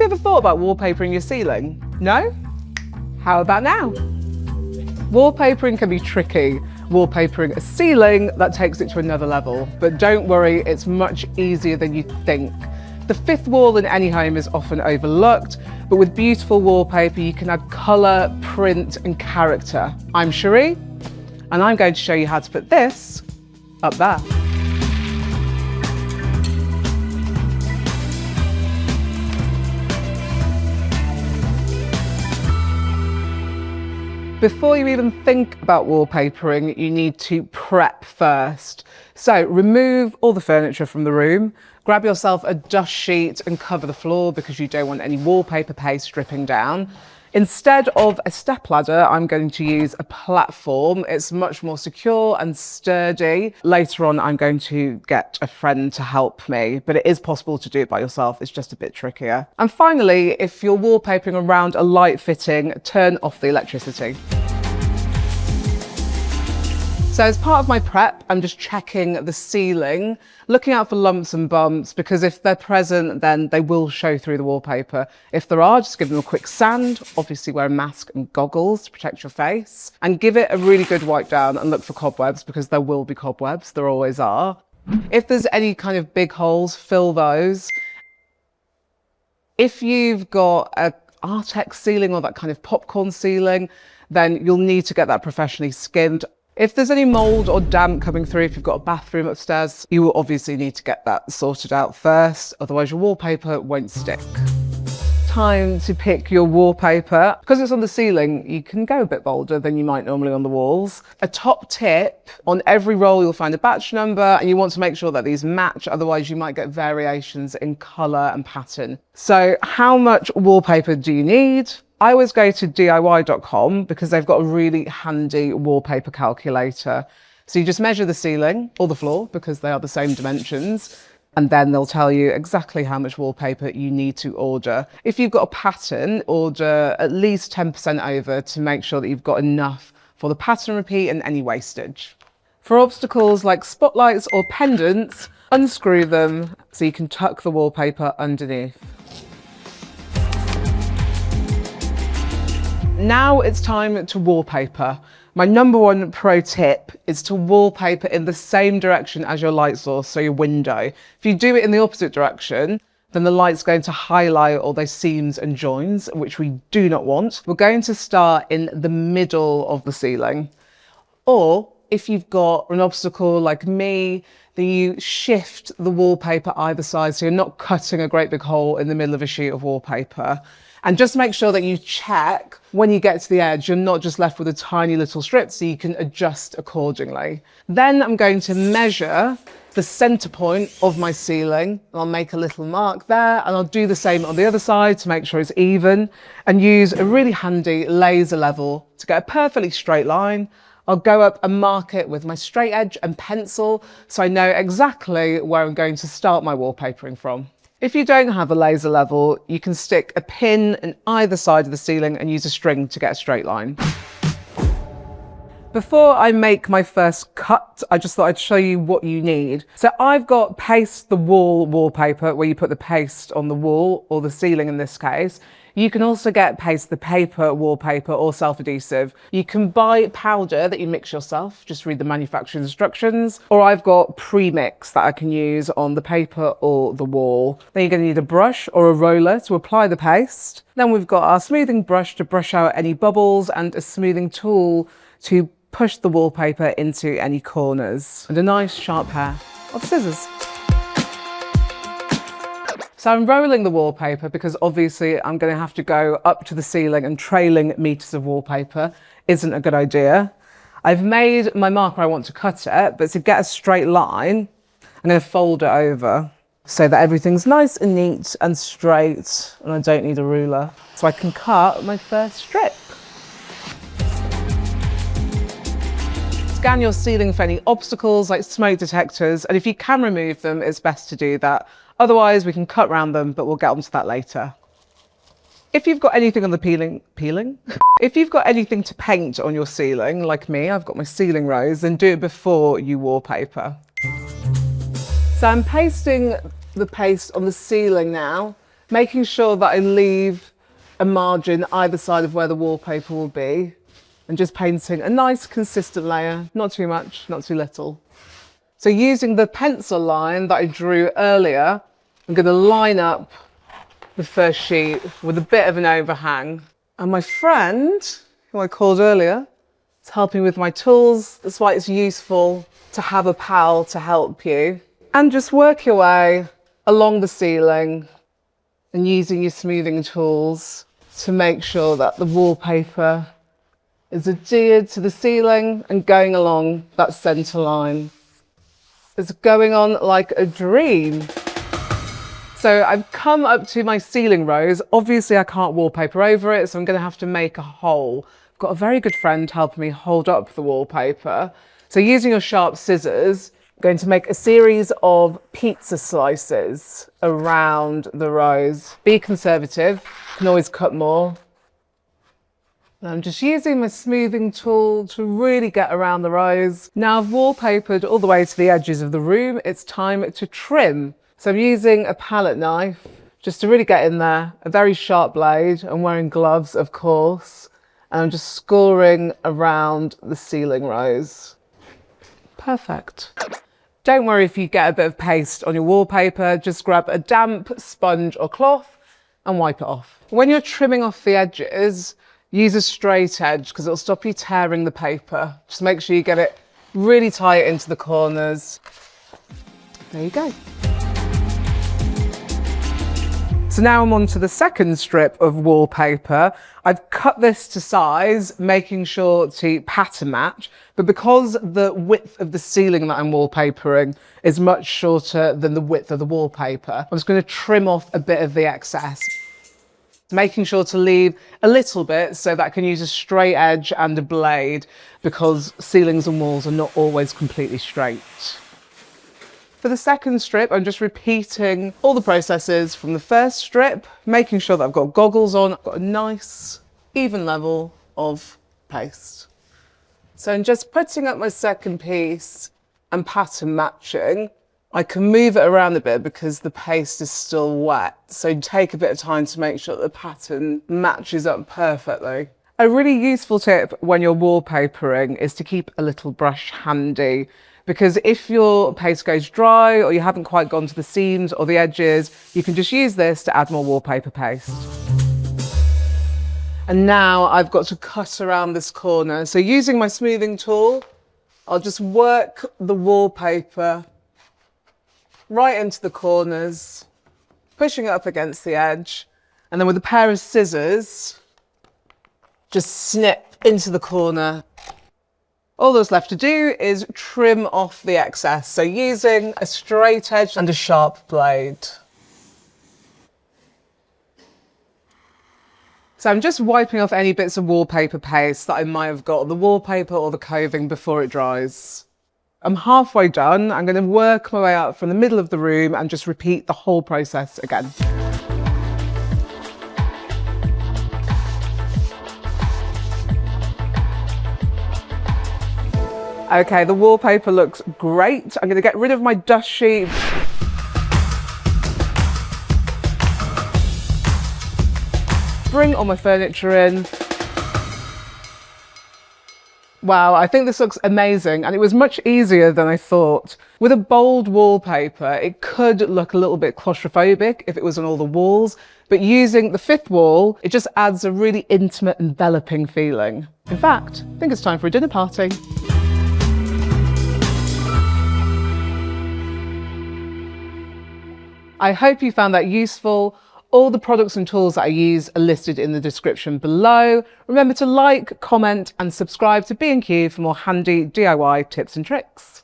you ever thought about wallpapering your ceiling? No? How about now? Wallpapering can be tricky. Wallpapering a ceiling, that takes it to another level. But don't worry, it's much easier than you think. The fifth wall in any home is often overlooked, but with beautiful wallpaper, you can add colour, print, and character. I'm Sheree, and I'm going to show you how to put this up there. Before you even think about wallpapering, you need to prep first. So remove all the furniture from the room, grab yourself a dust sheet and cover the floor because you don't want any wallpaper paste dripping down. Instead of a stepladder, I'm going to use a platform. It's much more secure and sturdy. Later on, I'm going to get a friend to help me, but it is possible to do it by yourself. It's just a bit trickier. And finally, if you're wallpapering around a light fitting, turn off the electricity. So as part of my prep, I'm just checking the ceiling, looking out for lumps and bumps, because if they're present, then they will show through the wallpaper. If there are, just give them a quick sand. Obviously wear a mask and goggles to protect your face, and give it a really good wipe down and look for cobwebs, because there will be cobwebs, there always are. If there's any kind of big holes, fill those. If you've got a Artex ceiling or that kind of popcorn ceiling, then you'll need to get that professionally skinned. If there's any mould or damp coming through, if you've got a bathroom upstairs, you will obviously need to get that sorted out first, otherwise your wallpaper won't stick. Time to pick your wallpaper. Because it's on the ceiling, you can go a bit bolder than you might normally on the walls. A top tip, on every roll you'll find a batch number, and you want to make sure that these match, otherwise you might get variations in colour and pattern. So how much wallpaper do you need? I always go to DIY.com because they've got a really handy wallpaper calculator. So you just measure the ceiling or the floor because they are the same dimensions, and then they'll tell you exactly how much wallpaper you need to order. If you've got a pattern, order at least 10% over to make sure that you've got enough for the pattern repeat and any wastage. For obstacles like spotlights or pendants, unscrew them so you can tuck the wallpaper underneath. Now it's time to wallpaper. My number one pro tip is to wallpaper in the same direction as your light source, so your window. If you do it in the opposite direction, then the light's going to highlight all those seams and joins, which we do not want. We're going to start in the middle of the ceiling. Or if you've got an obstacle like me, then you shift the wallpaper either side so you're not cutting a great big hole in the middle of a sheet of wallpaper. And just make sure that you check when you get to the edge, you're not just left with a tiny little strip, so you can adjust accordingly. Then I'm going to measure the center point of my ceiling, and I'll make a little mark there, and I'll do the same on the other side to make sure it's even, and use a really handy laser level to get a perfectly straight line. I'll go up and mark it with my straight edge and pencil, so I know exactly where I'm going to start my wallpapering from. If you don't have a laser level, you can stick a pin in either side of the ceiling and use a string to get a straight line. Before I make my first cut, I just thought I'd show you what you need. So I've got paste the wall wallpaper, where you put the paste on the wall, or the ceiling in this case. You can also get paste the paper wallpaper or self-adhesive. You can buy powder that you mix yourself, just read the manufacturer's instructions, or I've got pre-mix that I can use on the paper or the wall. Then you're going to need a brush or a roller to apply the paste. Then we've got our smoothing brush to brush out any bubbles, and a smoothing tool to push the wallpaper into any corners, and a nice sharp pair of scissors. So I'm rolling the wallpaper because obviously I'm going to have to go up to the ceiling, and trailing meters of wallpaper isn't a good idea. I've made my mark where I want to cut it, but to get a straight line, I'm going to fold it over so that everything's nice and neat and straight, and I don't need a ruler. So I can cut my first strip. Scan your ceiling for any obstacles like smoke detectors, and if you can remove them, it's best to do that. Otherwise, we can cut around them, but we'll get onto that later. If you've got anything on the peeling? If you've got anything to paint on your ceiling, like me, I've got my ceiling rose, then do it before you wallpaper. So I'm pasting the paste on the ceiling now, making sure that I leave a margin either side of where the wallpaper will be, and just painting a nice consistent layer, not too much, not too little. So using the pencil line that I drew earlier, I'm going to line up the first sheet with a bit of an overhang. And my friend, who I called earlier, is helping with my tools. That's why it's useful to have a pal to help you. And just work your way along the ceiling and using your smoothing tools to make sure that the wallpaper is adhered to the ceiling and going along that centre line. It's going on like a dream. So I've come up to my ceiling rose. Obviously I can't wallpaper over it, so I'm going to have to make a hole. I've got a very good friend helping me hold up the wallpaper. So using your sharp scissors, I'm going to make a series of pizza slices around the rose. Be conservative, you can always cut more. And I'm just using my smoothing tool to really get around the rose. Now I've wallpapered all the way to the edges of the room, it's time to trim. So I'm using a palette knife just to really get in there, a very sharp blade. I'm wearing gloves, of course, and I'm just scoring around the ceiling rose. Perfect. Don't worry if you get a bit of paste on your wallpaper, just grab a damp sponge or cloth and wipe it off. When you're trimming off the edges, use a straight edge because it'll stop you tearing the paper. Just make sure you get it really tight into the corners. There you go. So now I'm on to the second strip of wallpaper. I've cut this to size, making sure to pattern match, but because the width of the ceiling that I'm wallpapering is much shorter than the width of the wallpaper, I'm just going to trim off a bit of the excess, making sure to leave a little bit so that I can use a straight edge and a blade, because ceilings and walls are not always completely straight. For the second strip, I'm just repeating all the processes from the first strip, making sure that I've got goggles on, I've got a nice even level of paste. So I'm just putting up my second piece and pattern matching. I can move it around a bit because the paste is still wet, so take a bit of time to make sure that the pattern matches up perfectly. A really useful tip when you're wallpapering is to keep a little brush handy, because if your paste goes dry or you haven't quite gone to the seams or the edges, you can just use this to add more wallpaper paste. And now I've got to cut around this corner. So using my smoothing tool, I'll just work the wallpaper right into the corners, pushing it up against the edge. And then with a pair of scissors, just snip into the corner. All that's left to do is trim off the excess. So using a straight edge and a sharp blade. So I'm just wiping off any bits of wallpaper paste that I might have got on the wallpaper or the coving before it dries. I'm halfway done. I'm going to work my way up from the middle of the room and just repeat the whole process again. Okay, the wallpaper looks great. I'm going to get rid of my dust sheet. Bring all my furniture in. Wow, I think this looks amazing, and it was much easier than I thought. With a bold wallpaper, it could look a little bit claustrophobic if it was on all the walls, but using the fifth wall, it just adds a really intimate, enveloping feeling. In fact, I think it's time for a dinner party. I hope you found that useful. All the products and tools that I use are listed in the description below. Remember to like, comment and subscribe to B&Q for more handy DIY tips and tricks.